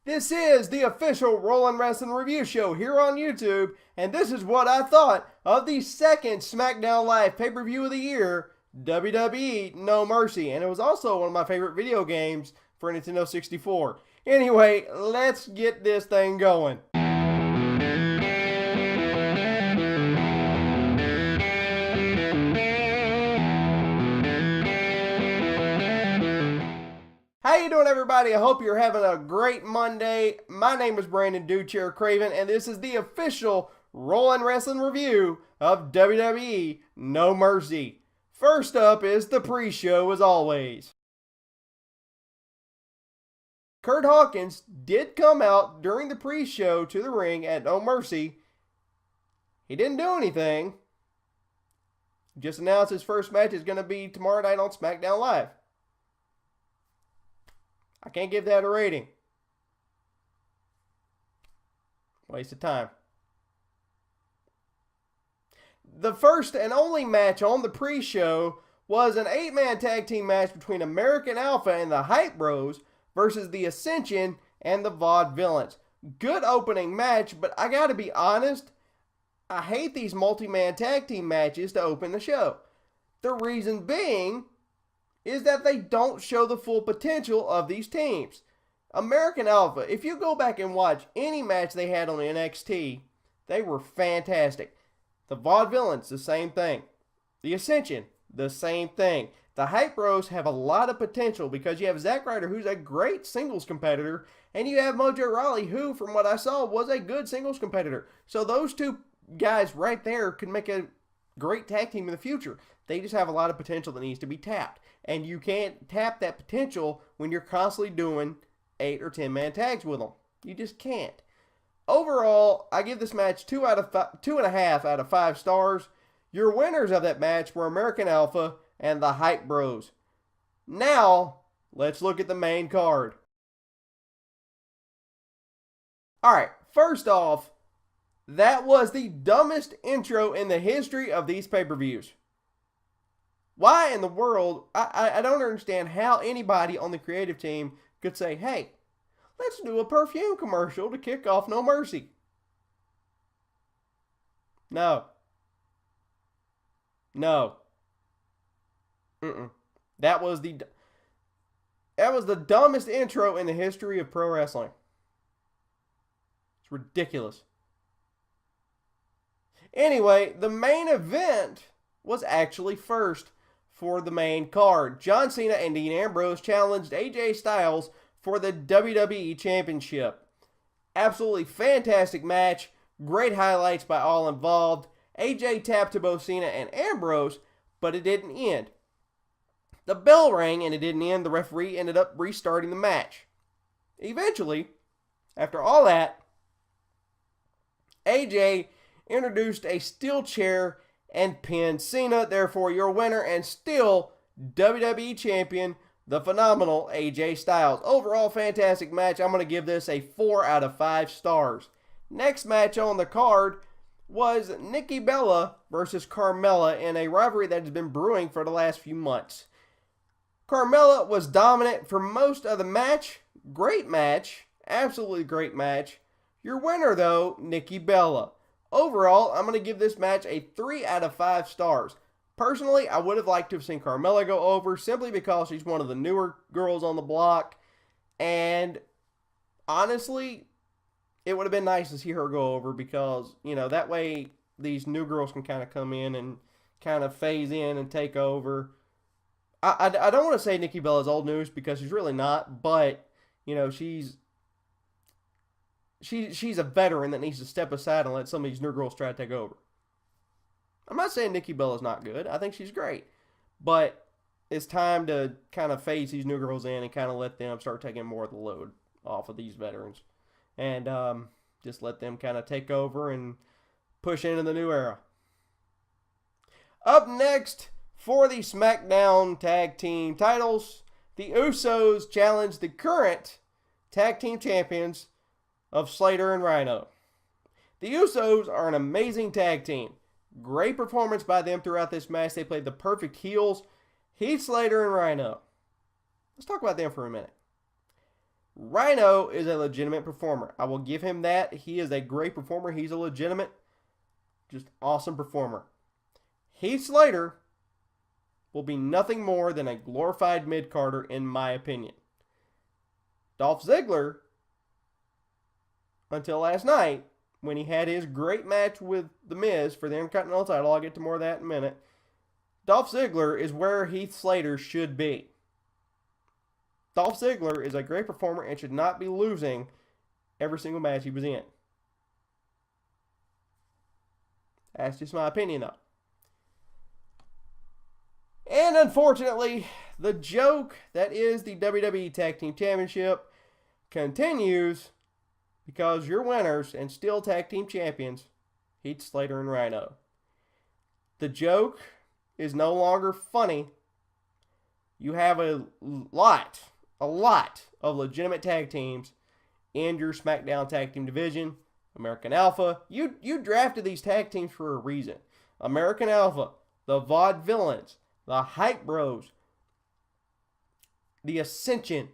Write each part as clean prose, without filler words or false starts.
This is the official Rollin' Wrestling Review Show here on YouTube, and this is what I thought of the second SmackDown Live pay-per-view of the year, WWE No Mercy, and it was also one of my favorite video games for Nintendo 64. Anyway, let's get this thing going. How you doing, everybody? I hope you're having a great Monday. My name is Brandon Dudechair Craven, and this is the official Rollin' Wrestling Review of WWE No Mercy. First up is the pre-show, as always. Kurt Hawkins did come out during the pre-show to the ring at No Mercy. He didn't do anything. Just announced his first match is going to be tomorrow night on SmackDown Live. I can't give that a rating. Waste of time. The first and only match on the pre-show was an 8-man tag team match between American Alpha and the Hype Bros versus the Ascension and the Vaudevillains. Good opening match, but I gotta be honest, I hate these multi-man tag team matches to open the show. The reason being is that they don't show the full potential of these teams. American Alpha, if you go back and watch any match they had on NXT, they were fantastic. The Vaudevillains, the same thing. The Ascension, the same thing. The Hype Bros have a lot of potential because you have Zack Ryder, who's a great singles competitor, and you have Mojo Rawley, who, from what I saw, was a good singles competitor. So those two guys right there could make a great tag team in the future. They just have a lot of potential that needs to be tapped. And you can't tap that potential when you're constantly doing 8 or 10-man tags with them. You just can't. Overall, I give this match 2.5 out of 5 stars. Your winners of that match were American Alpha and the Hype Bros. Now, let's look at the main card. Alright, first off, that was the dumbest intro in the history of these pay-per-views. Why in the world, I don't understand how anybody on the creative team could say, hey, let's do a perfume commercial to kick off No Mercy. No. That was the dumbest intro in the history of pro wrestling. It's ridiculous. Anyway, the main event was actually first for the main card. John Cena and Dean Ambrose challenged AJ Styles for the WWE Championship. Absolutely fantastic match. Great highlights by all involved. AJ tapped to both Cena and Ambrose, but it didn't end. The bell rang and it didn't end. The referee ended up restarting the match. Eventually, after all that, AJ introduced a steel chair and pinned Cena. Therefore, your winner and still WWE Champion, the phenomenal AJ Styles. Overall, fantastic match. I'm going to give this a 4 out of 5 stars. Next match on the card was Nikki Bella versus Carmella in a rivalry that has been brewing for the last few months. Carmella was dominant for most of the match. Great match. Absolutely great match. Your winner, though, Nikki Bella. Overall, I'm going to give this match a 3 out of 5 stars. Personally, I would have liked to have seen Carmella go over simply because she's one of the newer girls on the block. And honestly, it would have been nice to see her go over because, you know, that way these new girls can kind of come in and kind of phase in and take over. I don't want to say Nikki Bella's old news because she's really not, but, you know, she's a veteran that needs to step aside and let some of these new girls try to take over. I'm not saying Nikki Bella's not good. I think she's great. But it's time to kind of phase these new girls in and kind of let them start taking more of the load off of these veterans. And just let them kind of take over and push into the new era. Up next, for the SmackDown Tag Team titles, the Usos challenged the current Tag Team Champions of Slater and Rhino. The Usos are an amazing tag team. Great performance by them throughout this match. They played the perfect heels, Heath Slater and Rhino. Let's talk about them for a minute. Rhino is a legitimate performer. I will give him that. He is a great performer. He's a legitimate, just awesome performer. Heath Slater will be nothing more than a glorified mid-carder, in my opinion. Dolph Ziggler, until last night, when he had his great match with The Miz for the Intercontinental title, I'll get to more of that in a minute, Dolph Ziggler is where Heath Slater should be. Dolph Ziggler is a great performer and should not be losing every single match he was in. That's just my opinion, though. And unfortunately, the joke that is the WWE Tag Team Championship continues because your winners and still Tag Team Champions, Heath Slater and Rhino. The joke is no longer funny. You have a lot of legitimate tag teams in your SmackDown Tag Team division. American Alpha, you drafted these tag teams for a reason. American Alpha, the Vaudevillains, the Hype Bros, the Ascension,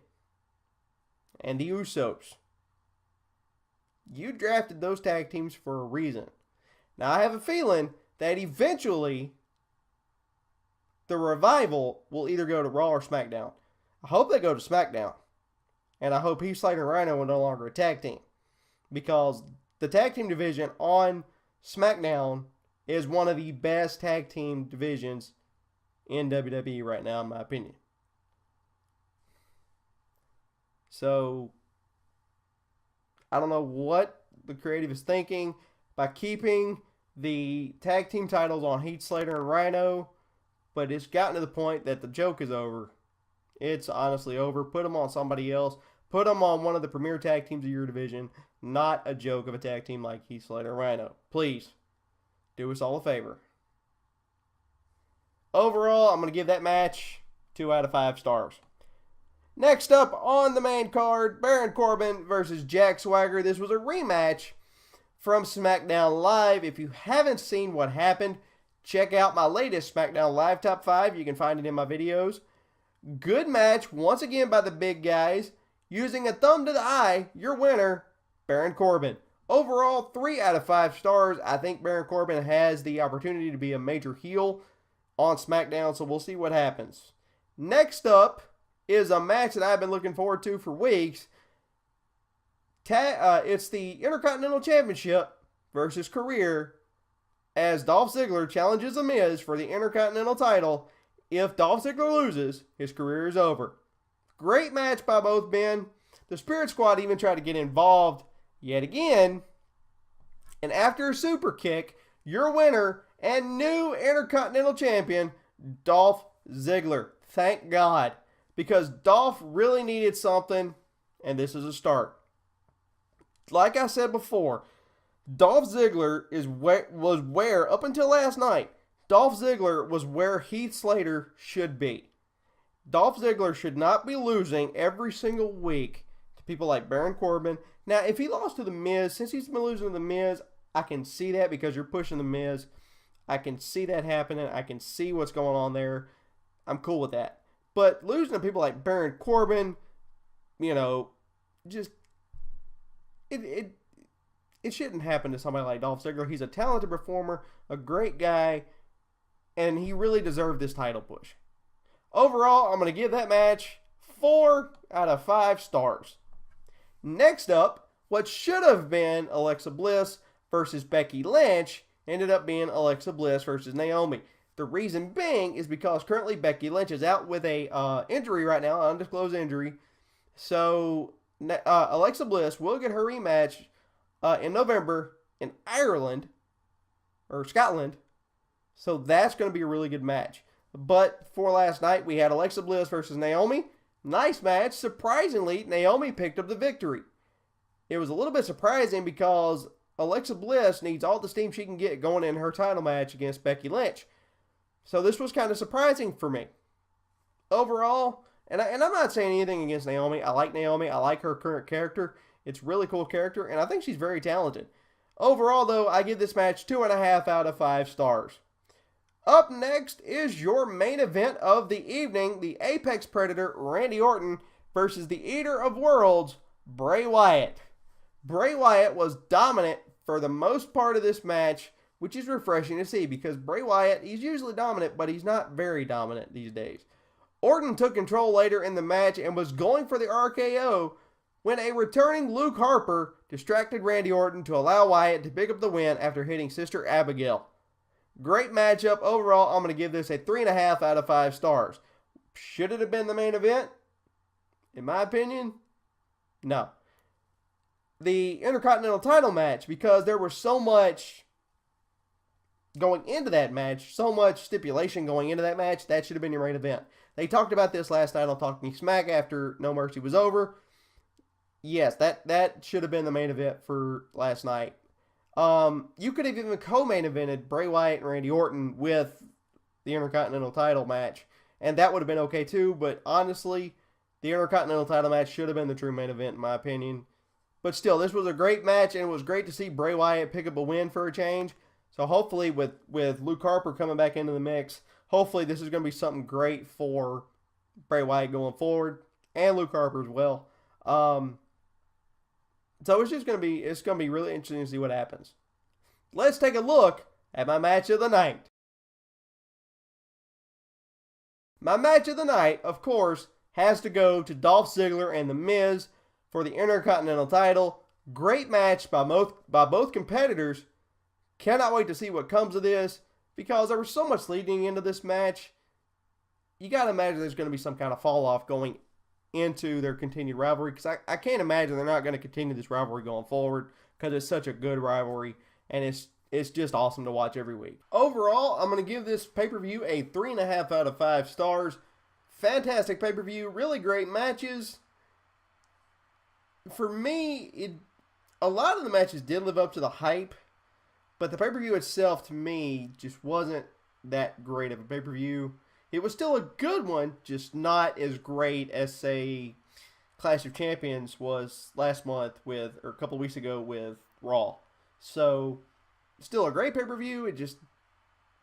and the Usos. You drafted those tag teams for a reason. Now, I have a feeling that eventually the Revival will either go to Raw or SmackDown. I hope they go to SmackDown. And I hope Heath Slater and Rhino are no longer a tag team. Because the tag team division on SmackDown is one of the best tag team divisions in WWE right now, in my opinion. So, I don't know what the creative is thinking by keeping the tag team titles on Heath Slater and Rhino, but it's gotten to the point that the joke is over. It's honestly over. Put them on somebody else. Put them on one of the premier tag teams of your division. Not a joke of a tag team like Heath Slater and Rhino. Please, do us all a favor. Overall, I'm going to give that match 2 out of 5 stars. Next up on the main card, Baron Corbin versus Jack Swagger. This was a rematch from SmackDown Live. If you haven't seen what happened, check out my latest SmackDown Live Top 5. You can find it in my videos. Good match, once again by the big guys. Using a thumb to the eye, your winner, Baron Corbin. Overall, 3 out of 5 stars. I think Baron Corbin has the opportunity to be a major heel on SmackDown, so we'll see what happens. Next up is a match that I've been looking forward to for weeks. It's the Intercontinental Championship versus Career, as Dolph Ziggler challenges The Miz for the Intercontinental title. If Dolph Ziggler loses, his career is over. Great match by both men. The Spirit Squad even tried to get involved yet again. And after a super kick, your winner and new Intercontinental Champion, Dolph Ziggler. Thank God. Because Dolph really needed something, and this is a start. Like I said before, Dolph Ziggler was where, up until last night, Dolph Ziggler was where Heath Slater should be. Dolph Ziggler should not be losing every single week to people like Baron Corbin. Now, if he lost to The Miz, since he's been losing to The Miz, I can see that because you're pushing The Miz. I can see that happening. I can see what's going on there. I'm cool with that. But losing to people like Baron Corbin, just it shouldn't happen to somebody like Dolph Ziggler. He's a talented performer, a great guy, and he really deserved this title push. Overall, I'm going to give that match 4 out of 5 stars. Next up, what should have been Alexa Bliss versus Becky Lynch ended up being Alexa Bliss versus Naomi. The reason being is because currently Becky Lynch is out with a injury right now, an undisclosed injury. So Alexa Bliss will get her rematch in November in Ireland, or Scotland. So that's going to be a really good match. But for last night, we had Alexa Bliss versus Naomi. Nice match. Surprisingly, Naomi picked up the victory. It was a little bit surprising because Alexa Bliss needs all the steam she can get going in her title match against Becky Lynch. So this was kind of surprising for me. Overall, and I'm not saying anything against Naomi. I like Naomi. I like her current character. It's a really cool character, and I think she's very talented. Overall, though, I give this match 2.5 out of 5 stars. Up next is your main event of the evening. The Apex Predator, Randy Orton, versus the Eater of Worlds, Bray Wyatt. Bray Wyatt was dominant for the most part of this match, which is refreshing to see because Bray Wyatt, he's usually dominant, but he's not very dominant these days. Orton took control later in the match and was going for the RKO when a returning Luke Harper distracted Randy Orton to allow Wyatt to pick up the win after hitting Sister Abigail. Great matchup. Overall, I'm going to give this a 3.5 out of 5 stars. Should it have been the main event? In my opinion, no. The Intercontinental title match, because there was so much going into that match, so much stipulation going into that match, that should have been your main event. They talked about this last night on Talking Smack after No Mercy was over. Yes, that should have been the main event for last night. You could have even co-main evented Bray Wyatt and Randy Orton with the Intercontinental title match, and that would have been okay too, but honestly, the Intercontinental title match should have been the true main event in my opinion. But still, this was a great match, and it was great to see Bray Wyatt pick up a win for a change. So hopefully with Luke Harper coming back into the mix, hopefully this is going to be something great for Bray Wyatt going forward, and Luke Harper as well. So it's going to be really interesting to see what happens. Let's take a look at my match of the night. My match of the night, of course, has to go to Dolph Ziggler and The Miz for the Intercontinental title. Great match by both competitors. Cannot wait to see what comes of this because there was so much leading into this match. You got to imagine there's going to be some kind of fall off going into their continued rivalry because I can't imagine they're not going to continue this rivalry going forward because it's such a good rivalry and it's just awesome to watch every week. Overall, I'm going to give this pay-per-view a 3.5 out of 5 stars. Fantastic pay-per-view, really great matches. For me, a lot of the matches did live up to the hype, but the pay-per-view itself, to me, just wasn't that great of a pay-per-view. It was still a good one, just not as great as, say, Clash of Champions was last month or a couple of weeks ago with Raw. So, still a great pay-per-view.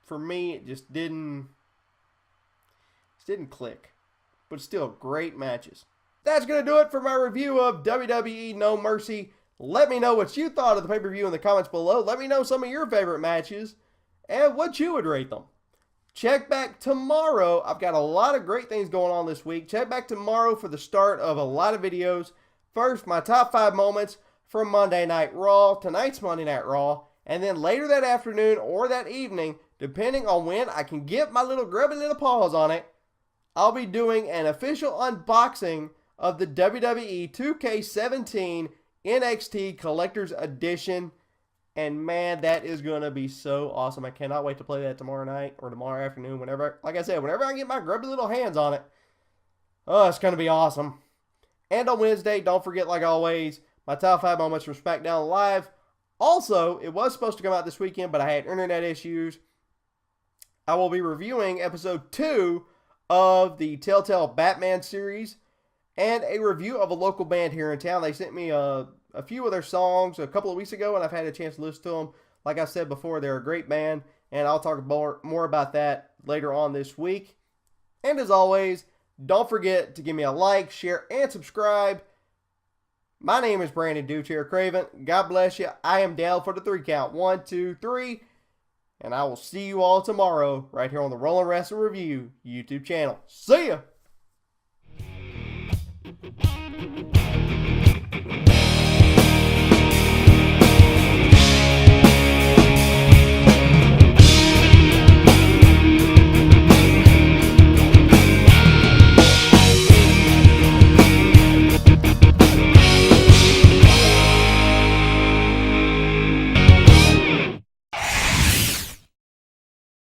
For me, it just didn't click. But still, great matches. That's going to do it for my review of WWE No Mercy. Let me know what you thought of the pay-per-view in the comments below. Let me know some of your favorite matches and what you would rate them. Check back tomorrow. I've got a lot of great things going on this week. Check back tomorrow for the start of a lot of videos. First, my top 5 moments from Monday Night Raw, tonight's Monday Night Raw, and then later that afternoon or that evening, depending on when I can get my grubby little paws on it, I'll be doing an official unboxing of the WWE 2K17 NXT Collector's Edition. And man, that is going to be so awesome. I cannot wait to play that tomorrow night or tomorrow afternoon. Whenever I get my grubby little hands on it. Oh, it's going to be awesome. And on Wednesday, don't forget, like always, my top 5 moments from SmackDown Live. Also, it was supposed to come out this weekend, but I had internet issues. I will be reviewing episode 2 of the Telltale Batman series and a review of a local band here in town. They sent me a few of their songs a couple of weeks ago, and I've had a chance to listen to them. Like I said before, they're a great band, and I'll talk more about that later on this week. And as always, don't forget to give me a like, share, and subscribe. My name is Brandon Duchair Craven. God bless you. I am down for the 3 count. 1, 2, 3. And I will see you all tomorrow right here on the Rolling Wrestling Review YouTube channel. See ya!